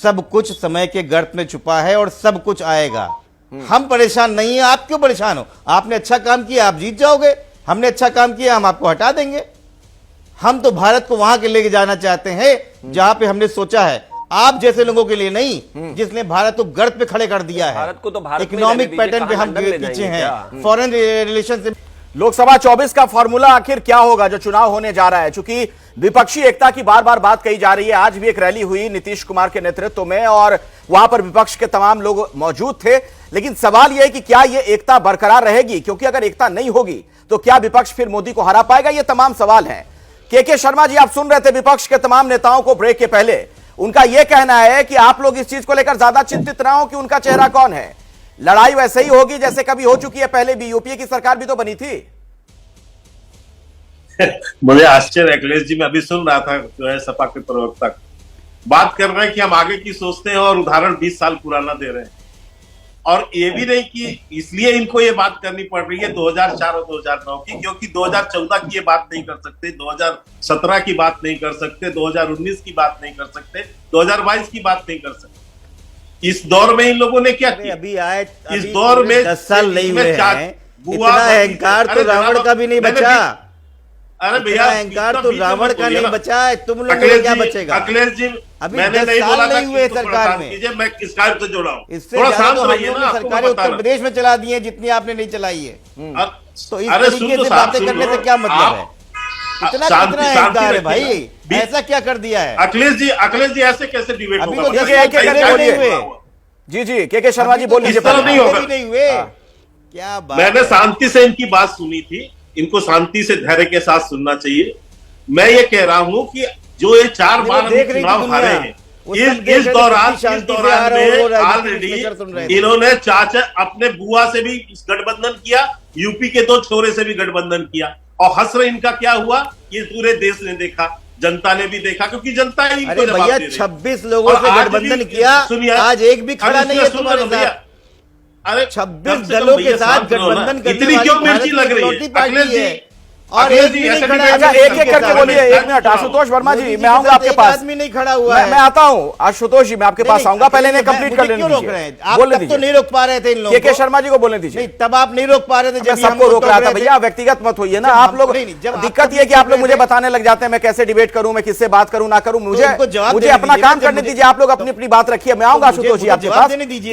सब कुछ समय के गर्त में छुपा है और सब कुछ आएगा। हम परेशान नहीं है, आप क्यों परेशान हो? आपने अच्छा काम किया, आप जीत जाओगे। हमने अच्छा काम किया, हम आपको हटा देंगे। हम तो भारत को वहां के लेके जाना चाहते हैं जहां पे हमने सोचा है, आप जैसे लोगों के लिए नहीं जिसने भारत को गर्त पे खड़े कर दिया है। भारत को तो भारत इकोनॉमिक पैटर्न पे हम पीछे हैं, फॉरेन रिलेशन से। लोकसभा 24 का फॉर्मूला आखिर क्या होगा जो चुनाव होने जा रहा है? चूंकि विपक्षी एकता की बार बार बात कही जा रही है। आज भी एक रैली हुई नीतीश कुमार के नेतृत्व में और वहां पर विपक्ष के तमाम लोग मौजूद थे। लेकिन सवाल यह है कि क्या यह एकता बरकरार रहेगी? क्योंकि अगर एकता नहीं होगी तो क्या विपक्ष फिर मोदी को हरा पाएगा? ये तमाम सवाल हैं। के शर्मा जी, आप सुन रहे थे विपक्ष के तमाम नेताओं को ब्रेक के पहले। उनका यह कहना है कि आप लोग इस चीज को लेकर ज्यादा चिंतित ना हो कि उनका चेहरा कौन है। लड़ाई वैसे ही होगी जैसे कभी हो चुकी है पहले भी। यूपीए की सरकार भी तो बनी थी। मुझे आश्चर्य, अखिलेश जी मैं अभी सुन रहा था जो है सपा के प्रवक्ता बात कर रहे हैं कि हम आगे की सोचते हैं और उदाहरण 20 साल पुराना दे रहे हैं। और ये भी नहीं कि इसलिए इनको ये बात करनी पड़ रही है 2004 और 2009 की, क्योंकि 2014 की ये बात नहीं कर सकते, 2017 की बात नहीं कर सकते, 2019 की बात नहीं कर सकते, 2022 की बात नहीं कर सकते। इस दौर में इन लोगों ने क्या किया? अभी आए इस दौर में 10 साल नहीं हुए हैं, इतना अहंकार तो रावण का भी नहीं बचा। अरे भैया, अहंकार तो रावण का नहीं बचा है, तुम लोगों को क्या बचेगा? अखिलेश जी, अभी मैंने 10 नहीं साल बोला था नहीं हुए कि सरकार में। मैं किस कार्य से जुड़ा हूँ, इससे थोड़ा ज्यादा शांत तो हम रहिए लोगों ना, ने आपको सरकारें बताना। उत्तर प्रदेश में चला दी है जितनी आपने नहीं चलाई है। तो इस अरे तरीके से बातें करने से क्या मतलब है? इतना कितना अहंकार है भाई? ऐसा क्या कर दिया है? अखिलेश जी ऐसे कैसे डिबेट अभी होगा? तो नहीं हुए। जी के शर्मा जी बोल लीजिए। नहीं होगा, नहीं हुए। क्या बात? मैंने शांति से इनकी बात सुनी थी। इनको शांति से धैर्य के साथ सुनना चाहिए। मैं ये कह रहा हूं कि जो ये 4 बार चुनाव हारे हैं, इस दौरान में ऑलरेडी इन्होंने चाचा अपने बुआ से भी गठबंधन किया, यूपी के 2 छोरे से भी गठबंधन किया, और हसर इनका क्या हुआ ये पूरे देश ने देखा, जनता ने भी देखा, क्योंकि जनता ही अरे भैया 26 लोगों से गठबंधन किया, आज एक भी खड़ा नहीं है तुम्हारे साथ। अरे 26 दलों के साथ गठबंधन करने इतनी क्यों मिर्ची लग रही है? अखिलेश जी और एक भी नहीं खड़ा है। अच्छा, एक एक करके बोलिए, 1 मिनट। आशुतोष वर्मा जी, मैं आऊंगा आपके पास। आदमी नहीं खड़ा हुआ है। मैं आता हूं आशुतोष जी, मैं आपके पास आऊंगा। पहले इन्हें कंप्लीट कर लेने दीजिए। आप तब तो नहीं रोक पा रहे थे इन लोगों को। के शर्मा जी को बोलने दीजिए। नहीं, तब आप नहीं रोक पा रहे थे जब सबको रोक रहा था। भैया व्यक्तिगत मत होइए ना आप लोग। दिक्कत ये कि आप लोग मुझे बताने लग जाते हैं मैं कैसे डिबेट करूं, मैं किससे बात करूं ना करूं। मुझे अपना काम करने दीजिए। आप लोग अपनी अपनी बात रखिए। मैं आऊंगा आशुतोष जी आपके पास।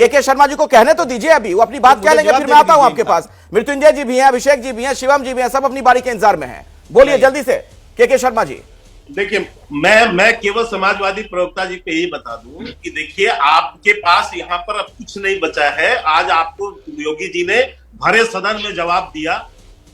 के शर्मा जी को कहने तो दीजिए, अभी वो अपनी बात कह लेंगे, फिर मैं आता हूं आपके पास। मृत्युंजय जी भी हैं, अभिषेक जी भी हैं, शिवम जी भी हैं, सब अपनी बारी के इंतजार में हैं। बोलिए जल्दी से के शर्मा जी। देखिए, मैं केवल समाजवादी प्रवक्ता जी पे यही बता दूं कि देखिए, आपके पास यहाँ पर अब कुछ नहीं बचा है। आज आपको योगी जी ने भरे सदन में जवाब दिया।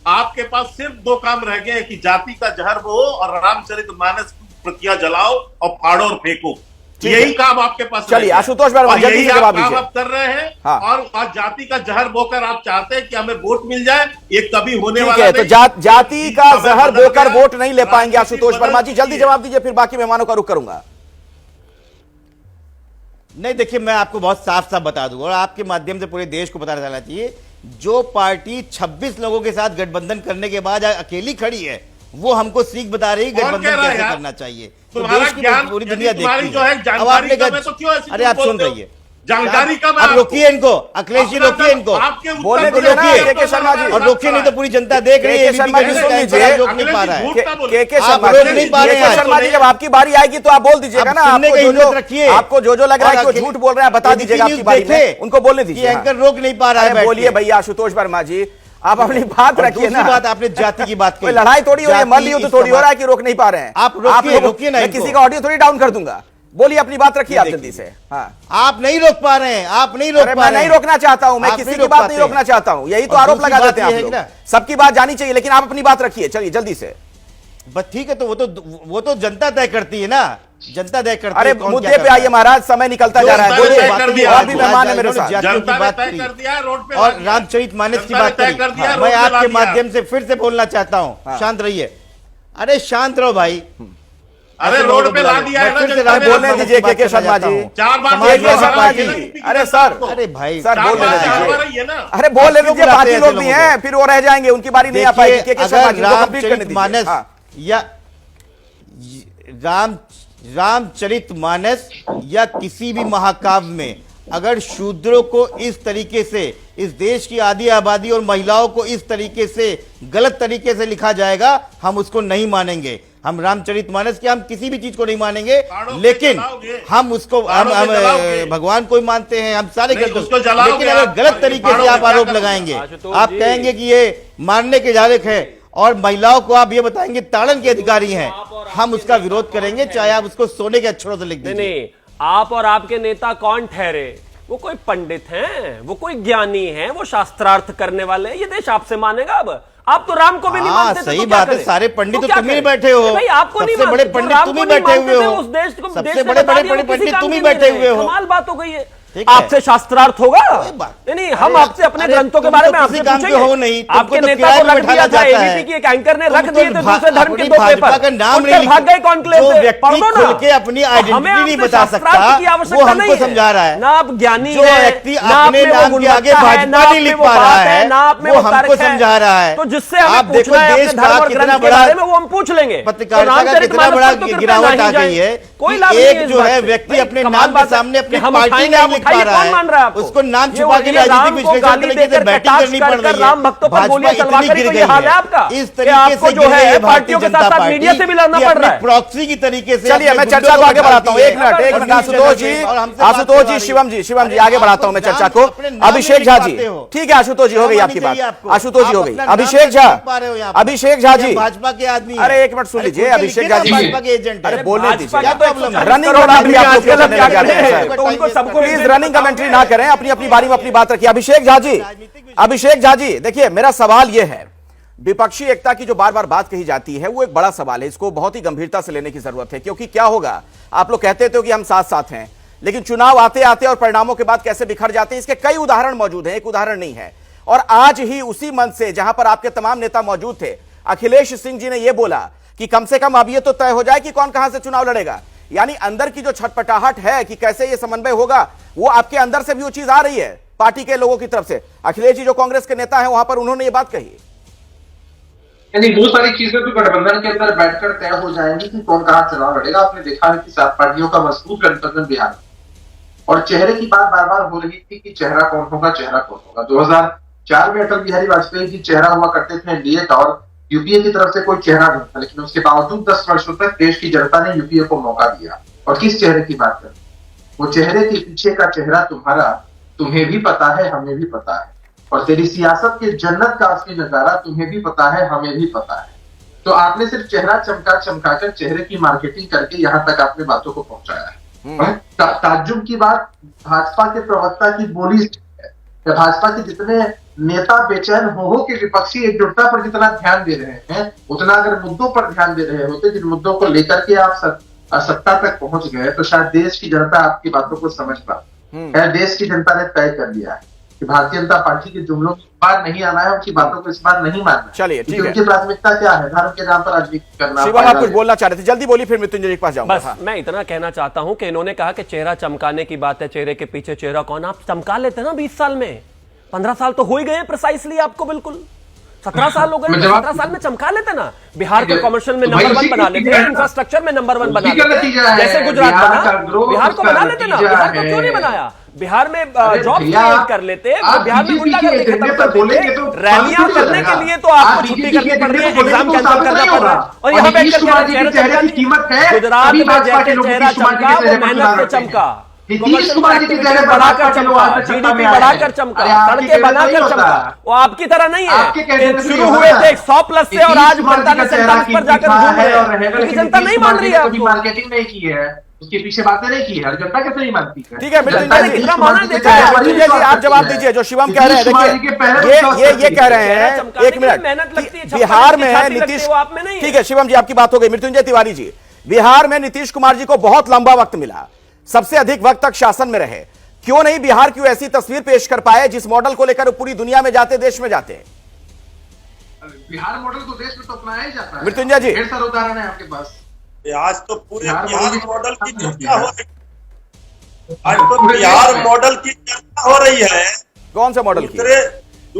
आपके पास सिर्फ 2 काम रह गए हैं कि जाति का जहर बो और रामचरितमानस की प्रतियां जलाओ और फाड़ो और फेंको। यही काम आपके पास। चलिए आशुतोष वर्मा, यही आप काम आप कर रहे हैं। हाँ। और आज जाति का जहर बोकर आप चाहते हैं कि हमें वोट मिल जाए, ये कभी होने वाला नहीं। तो जाति का जहर बोकर वोट नहीं ले पाएंगे आशुतोष वर्मा जी। जल्दी जवाब दीजिए, फिर बाकी मेहमानों का रुख करूंगा। नहीं, देखिए, मैं आपको बहुत साफ साफ बता दूं और आपके माध्यम से पूरे देश को पता चलना चाहिए, जो पार्टी 26 लोगों के साथ गठबंधन करने के बाद अकेली खड़ी है, वो हमको सीख बता रही गठबंधन कैसे करना चाहिए। तो देश की पूरी दुनिया देखती है। अब आपने अरे आप सुन रही है जानकारी का आप रोकिए इनको, अखिलेश जी रोकिए इनको, बोलने दीजिए ना शर्मा जी। और रोकिए, नहीं तो पूरी जनता देख रही है। शर्मा जी सुन लीजिए, रोक नहीं पा रहा है। शर्मा जी जब आपकी बारी आएगी तो आप बोल दीजिएगा ना। आपको जो लग रहा है कि झूठ बोल रहे हैं बता दीजिएगा आपकी बारी में, उनको बोलने दीजिए। एंकर रोक नहीं पा रहा है। बोलिए भैया आशुतोष वर्मा जी, आप अपनी बात रखिए ना। बात आपने जाति की बात की, लड़ाई थोड़ी हो रही है, मर ली हो तो थोड़ी हो रहा है कि रोक नहीं पा रहे हैं। आप रोकिए ना, मैं किसी का ऑडियो थोड़ी डाउन कर दूंगा। बोलिए अपनी बात रखिए आप जल्दी से। हाँ, आप नहीं रोक पा रहे हैं, आप नहीं रोक पा रहे हैं। मैं नहीं रोकना चाहता हूं, मैं किसी की बात नहीं रोकना चाहता हूं। यही तो आरोप लगा देते हैं आप लोग। सबकी बात जानी चाहिए, लेकिन आप अपनी बात रखिए। चलिए जल्दी से। बस ठीक है, तो वो तो जनता तय करती है ना, जनता तय करती है। अरे मुद्दे पे आइए महाराज, समय निकलता जा रहा है। बोलिए, और भी मेहमान है मेरे साथ। और रामचरितमानस की बात करी, मैं आपके माध्यम से फिर से बोलना चाहता हूँ, शांत रहिए। अरे शांत रहो भाई। अरे रोड पे ला दिया है ना, बोलने दीजिए के शर्मा जी। 4 बार अरे सर, अरे भाई सर बोल दीजिए। अरे बोल दीजिए, बाकी लोग भी हैं, फिर वो रह जाएंगे, उनकी बारी नहीं आ पाएगी। के शर्मा जी रामचरितमानस या रामचरितमानस या किसी भी महाकाव्य में अगर शूद्रों को इस तरीके से, इस देश की आधी आबादी और महिलाओं को इस तरीके से गलत तरीके से लिखा जाएगा, हम उसको नहीं मानेंगे। हम रामचरितमानस की, हम किसी भी चीज को नहीं मानेंगे, लेकिन हम उसको, हम भगवान को ही मानते हैं, हम सारे गलत। लेकिन अगर गलत तरीके से आप आरोप लगाएंगे, आप कहेंगे कि ये मारने के लायक है और महिलाओं को आप ये बताएंगे ताड़न के अधिकारी हैं, हम उसका विरोध करेंगे, चाहे आप उसको सोने के अक्षरों से लिख दीजिए। नहीं, आप और आपके नेता कौन ठहरे? वो कोई पंडित हैं, वो कोई ज्ञानी हैं, वो शास्त्रार्थ करने वाले हैं। ये देश आपसे मानेगा? अब आप तो राम को भी नहीं मानते। सही बात है, सारे पंडित तो तुम ही बैठे हो। भाई आपको नहीं मानते, बड़े पंडित तुम ही बैठे हुए हो। उस देश को, सबसे बड़े पंडित तुम ही बैठे हुए हो। कमाल बात हो गई है। आपसे शास्त्रार्थ होगा? नहीं, हम आपसे अपने ग्रंथों के बारे में आपसे पूछेंगे। हो नहीं, आपके नेता को रख दिया था, एबीपी की एक एंकर ने रख दिए थे दूसरे धर्म के 2 पेपर, नाम भाग गए कॉन्क्लेव से। पढ़ो ना, के अपनी आइडेंटिटी नहीं बता सकता, वो हमको समझा रहा है। ना आप ज्ञानी जो व्यक्ति अपने नाम के आगे भाजपा नहीं लिख पा रहा है, वो हमको समझा रहा है। तो जिससे हमें पूछना है अपने धर्म और ग्रंथ के बारे में, वो हम पूछ लेंगे। पत्रकारिता का कितना बड़ा गिरावट आ गई है। एक जो है व्यक्ति अपने नाम के सामने अपनी पार्टी नहीं लिख पा रहा है, उसको नाम छुपा के राजनीतिक विश्लेषण तरीके से बैटिंग करनी पड़ रही है। राम भक्तों पर गोलियां चलवा कर ये हाल है आपका। इस तरीके से जो है पार्टियों के साथ साथ मीडिया से भी लड़ना पड़ रहा है, प्रॉक्सी की तरीके से। चलिए मैं चर्चा को आगे बढ़ाता हूं। एक मिनट आशुतोष जी, शिवम जी आगे बढ़ाता हूं मैं चर्चा को। अभिषेक झा जी, ठीक है आशुतोष जी, हो गई आपकी बात। आशुतोष जी हो गई। अभिषेक झा जी भाजपा के आदमी। अरे एक मिनट सुन लीजिए, अभिषेक झा जी भाजपा के एजेंट। अरे बोलने दीजिए, रनिंग प्लीज रनिंग कमेंट्री ना करें, अपनी अपनी बारी में अपनी बात रखिए। अभिषेक झा जी देखिए, मेरा सवाल यह है, विपक्षी एकता की जो बार बार बात कही जाती है वो एक बड़ा सवाल है, इसको बहुत ही गंभीरता से लेने की जरूरत है। क्योंकि क्या होगा, आप लोग कहते थे कि हम साथ साथ हैं, लेकिन चुनाव आते आते और परिणामों के बाद कैसे बिखर जाते हैं, इसके कई उदाहरण मौजूद हैं, एक उदाहरण नहीं है। और आज ही उसी मंच से जहां पर आपके तमाम नेता मौजूद थे, अखिलेश सिंह जी ने यह बोला कि कम से कम अब यह तो तय हो जाए कि कौन कहां से चुनाव लड़ेगा। यानी अंदर की जो छटपटाहट है कि कैसे यह समन्वय होगा, वो आपके अंदर से भी वो चीज आ रही है पार्टी के लोगों की तरफ से। अखिलेश जी जो कांग्रेस के नेता हैं, वहां पर उन्होंने ये बात कही। यानी वो सारी चीजें तो गठबंधन के अंदर बैठकर तय हो जाएंगी कि कौन कहाँ चुनाव लड़ेगा। आपने देखा है कि 7 पार्टियों का मजबूत गठबंधन बिहार में, और चेहरे की बात बार बार हो रही थी कि चेहरा कौन होगा, चेहरा कौन होगा। 2004 में अटल बिहारी वाजपेयी जी चेहरा हुआ करते थे एनडीए का, और यूपीए की तरफ से कोई चेहरा नहीं था, लेकिन उसके बावजूद 10 वर्षों तक देश की जनता ने यूपीए को मौका दिया। और किस चेहरे की बात करें, वो चेहरे के पीछे का चेहरा तुम्हारा, तुम्हें भी पता है, हमें भी पता है, और तेरी सियासत के जन्नत का असली नजारा तुम्हें भी पता है, हमें भी पता है। तो आपने सिर्फ चेहरा चमकाकर चेहरे की मार्केटिंग करके यहाँ तक आपने बातों को पहुंचाया है। ताज्जुब की बात भाजपा के प्रवक्ता की बोली है। भाजपा के जितने नेता बेचैन हो के विपक्षी एकजुटता पर जितना ध्यान दे रहे हैं, उतना अगर मुद्दों पर ध्यान दे रहे होते, जिन मुद्दों को लेकर के आप सत्ता तक पहुंच गए, तो शायद देश की जनता आपकी बातों को समझ पाती। देश की जनता ने तय कर लिया है कि भारतीय जनता पार्टी के जुमलों की बार नहीं आना है, उनकी बातों को इस बार नहीं मानना। चलिए ठीक है, उनकी प्राथमिकता क्या है? धर्म के नाम पर राजनीति करना। शिवम आप कुछ बोलना चाह रहे थे, जल्दी बोलिए, फिर मृत्युंजय जी के पास जाऊंगा। बस मैं इतना कहना चाहता हूं कि इन्होंने कहा कि चेहरा चमकाने की बात है, चेहरे के पीछे चेहरा कौन? आप चमका लेते ना 20 साल में, 15 साल तो हो ही गए प्रिसाइसली आपको, बिल्कुल 17 साल हो गए, 17 साल में चमका लेते ना। बिहार को कमर्शियल में नंबर 1 बना लेते, इंफ्रास्ट्रक्चर में नंबर 1 बना लेते, जैसे गुजरात बना, बिहार को बना लेते ना। बिहार को क्यों नहीं बनाया? बिहार में जॉब क्रिएट कर लेते, बिहार में गुंडागर्दी खत्म कर देते। रैलियां करने के लिए तो आपको छुट्टी करनी पड़ रही है, एग्जाम कैंसिल करना पड़ रहा है, और यहाँ बैठ कर चेहरा चमका। गुजरात में जैसे चेहरा चमका, वो मेहनत से चमका, बढ़ाकर चमका, जीडीपी बढ़ाकर चमका, सड़कें बनाकर चमका। वो आपकी तरह नहीं है, शुरू हुए थे 100+ से और आज 45-47 पर जाकर घूम रहे हैं, क्योंकि जनता नहीं मान रही है आपको। मार्केटिंग नहीं की है, उसके पीछे बातें नहीं की है, जनता कैसे नहीं मानती है? ठीक है मृत्युंजय जी, मृत्युंजय जी आप जवाब दीजिए। जो शिवम कह रहे हैं, देखिए ये कह रहे हैं, 1 मिनट, बिहार में है नीतीश, ठीक है शिवम जी आपकी बात हो गई। मृत्युंजय तिवारी जी, बिहार में नीतीश कुमार जी को बहुत लंबा वक्त मिला, सबसे अधिक वक्त तक शासन में रहे, क्यों नहीं बिहार की ऐसी तस्वीर पेश कर पाए जिस मॉडल को लेकर पूरी दुनिया में जाते, देश में जाते? बिहार मॉडल तो देश में तो अपनाया ही जाता है। मृत्युंजय जी, ढेर सारे उदाहरण है आपके पास। आज तो पूरे बिहार मॉडल की चर्चा हो रही है। आज तो बिहार मॉडल की चर्चा हो रही है। कौन से मॉडल की?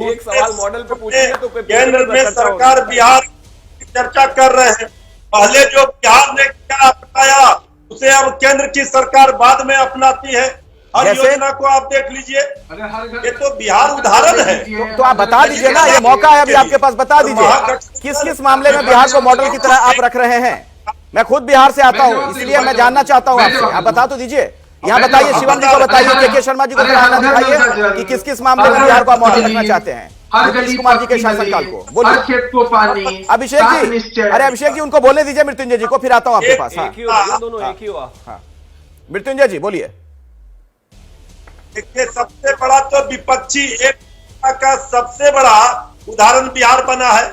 एक सवाल मॉडल पे पूछिए तो केंद्र में सरकार बिहार की चर्चा कर रहे हैं। पहले जो बिहार ने क्या अपनाया उसे अब केंद्र की सरकार बाद में अपनाती है। हर योजना को आप देख लीजिए, ये तो बिहार उदाहरण है। तो आप बता दीजिए ना, ये मौका है अभी आपके पास, बता दीजिए किस किस मामले में बिहार को मॉडल की तरह आप रख रहे हैं। मैं खुद बिहार से आता हूं, इसलिए मैं जानना चाहता हूं आपसे, आप बता तो दीजिए। यहाँ बताइए, शिवम जी को बताइए, के शर्मा जी को दिखाइए कि किस किस मामले में बिहार को आप मॉडल रखना चाहते हैं नीतीश कुमार जी के शासनकाल को। बोलिए खेत को पानी। अभिषेक जी, अरे अभिषेक जी उनको बोलने दीजिए मृत्युंजय जी को, फिर आता हूं आपके पास। हाँ मृत्युंजय जी बोलिए। देखिए सबसे बड़ा तो विपक्षी एकता का सबसे बड़ा उदाहरण बिहार बना है।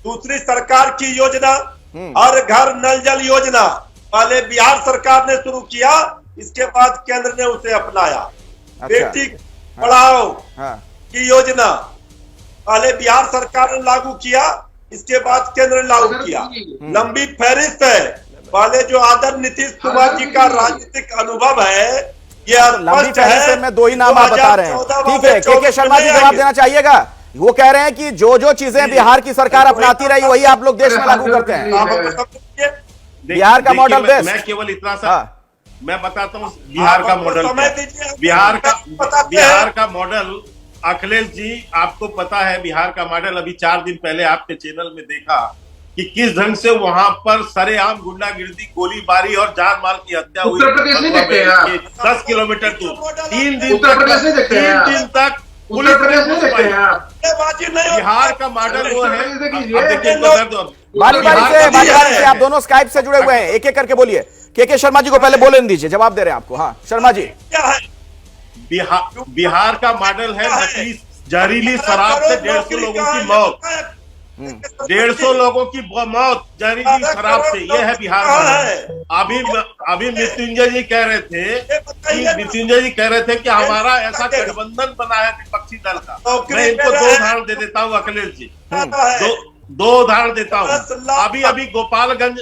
दूसरी सरकार की योजना हर घर नल जल योजना पहले बिहार सरकार ने शुरू किया, इसके बाद केंद्र ने उसे अपनाया। बेटी पढ़ाओ की योजना पहले बिहार सरकार ने लागू किया, इसके बाद केंद्र ने लागू किया। लंबी फहरिस्त है। पहले जो आदर नीतीश कुमार जी का राजनीतिक अनुभव है, ये लंबी फहरिस्त है, मैं 2 ही नाम आप बता रहे हैं। ठीक है, के शर्मा जी जवाब देना चाहिएगा। वो कह रहे हैं कि जो जो चीजें बिहार की सरकार अपनाती रही वही आप लोग देश में लागू करते हैं। बिहार का मॉडल बेस्ट। मैं केवल इतना सा मैं बताता हूँ बिहार का मॉडल, बिहार का मॉडल। अखिलेश जी आपको पता है बिहार का मॉडल, अभी 4 दिन पहले आपके चैनल में देखा कि किस ढंग से वहां पर सरेआम गुंडागिर्दी, गोलीबारी और जान माल की हत्या हुई। 10 किलोमीटर दूर 3 दिन तक उत्तर प्रदेश में देखते हैं आप। बिहार का मॉडल वो है। बारी से आप दोनों स्काइप से जुड़े हुए हैं, एक एक करके बोलिए। के शर्मा जी को पहले बोलने दीजिए, जवाब दे रहे हैं आपको। हाँ शर्मा जी। बिहार का मॉडल है नकली जहरीली शराब से 150 लोगों की मौत, 150 लोगों की मौत जहरीली शराब से। ये है बिहार का। अभी मृत्युंजय जी कह रहे थे कि हमारा ऐसा गठबंधन बना है विपक्षी दल का। मैं इनको 2 उदाहरण दे देता हूँ अखिलेश जी। दो उदाहरण देता हूँ। अभी गोपालगंज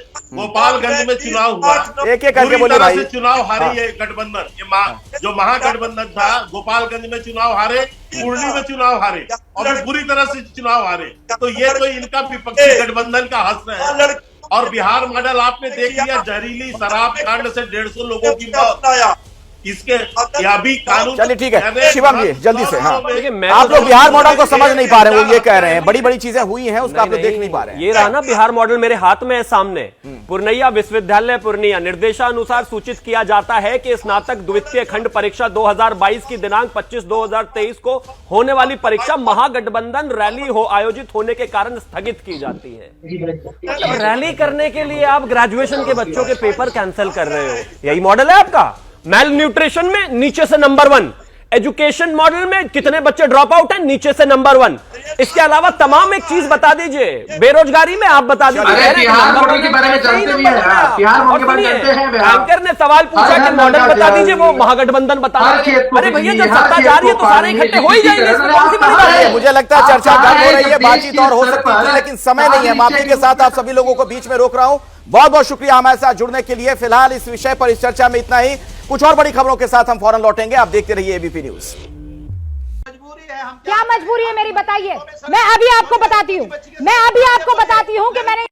में चुनाव हुआ, एक करके पूरी बोलो तरह भाई। से चुनाव हारी है गठबंधन। जो महागठबंधन था, गोपालगंज में चुनाव हारे, कुर्ली में चुनाव हारे और फिर पूरी तरह से चुनाव हारे। तो ये तो इनका विपक्षी गठबंधन का हश्र है। और बिहार मॉडल आपने देख लिया, जहरीली शराब कांड से 150 लोगों की मौत। इसके यह भी कानून। चलिए ठीक है शिवम जी, जल्दी से। हाँ, मैं आप लोग बिहार मॉडल को समझ नहीं पा रहे, वो ये कह रहे हैं बड़ी बड़ी चीजें हुई हैं, उसका आप लोग देख नहीं पा रहे हैं। ये रहा ना बिहार मॉडल मेरे हाथ में है सामने। पूर्णिया विश्वविद्यालय पूर्णिया निर्देशानुसार सूचित किया जाता है कि स्नातक द्वितीय खंड परीक्षा 2022 की दिनांक 25/2023 को होने वाली परीक्षा महागठबंधन रैली आयोजित होने के कारण स्थगित की जाती है। मतलब रैली करने के लिए आप ग्रेजुएशन के बच्चों के पेपर कैंसिल कर रहे हो, यही मॉडल है आपका। मेल न्यूट्रिशन में नीचे से नंबर 1, एजुकेशन मॉडल में कितने बच्चे ड्रॉप आउट हैं, नीचे से नंबर 1। इसके अलावा तमाम एक चीज बता दीजिए, बेरोजगारी में आप बता दीजिए। बिहार मॉडल के बारे में जानते भी हैं, बिहार मॉडल के बारे में जानते हैं। एंकर ने सवाल पूछा कि मॉडल बता दीजिए, वो महागठबंधन बता दीजिए। अरे भैया जब सत्ता जा रही है तो सारे इकट्ठे हो ही जाएंगे, इसमें कौन सी बड़ी बात है। मुझे लगता है चर्चा गर्म हो रही है, बातचीत और हो सकती है, लेकिन समय नहीं है। माफी के साथ आप सभी लोगों को बीच में रोक रहा हूं। बहुत बहुत शुक्रिया हमारे साथ जुड़ने के लिए। फिलहाल इस विषय पर इस चर्चा में इतना ही। कुछ और बड़ी खबरों के साथ हम फौरन लौटेंगे। आप देखते रहिए एबीपी न्यूज। क्या मजबूरी है मेरी, बताइए। मैं अभी आपको बताती हूँ कि मैंने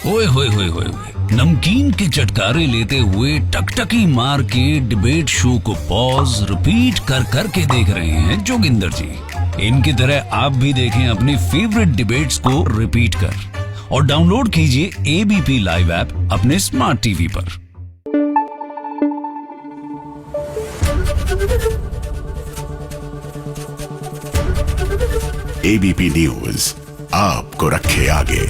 ओए होए होए होए, नमकीन के चटकारे लेते हुए टकटकी मार के डिबेट शो को पॉज रिपीट कर करके देख रहे हैं जोगिंदर जी। इनकी तरह आप भी देखें अपनी फेवरेट डिबेट्स को रिपीट कर और डाउनलोड कीजिए एबीपी लाइव ऐप अपने स्मार्ट टीवी पर। एबीपी न्यूज आपको रखे आगे।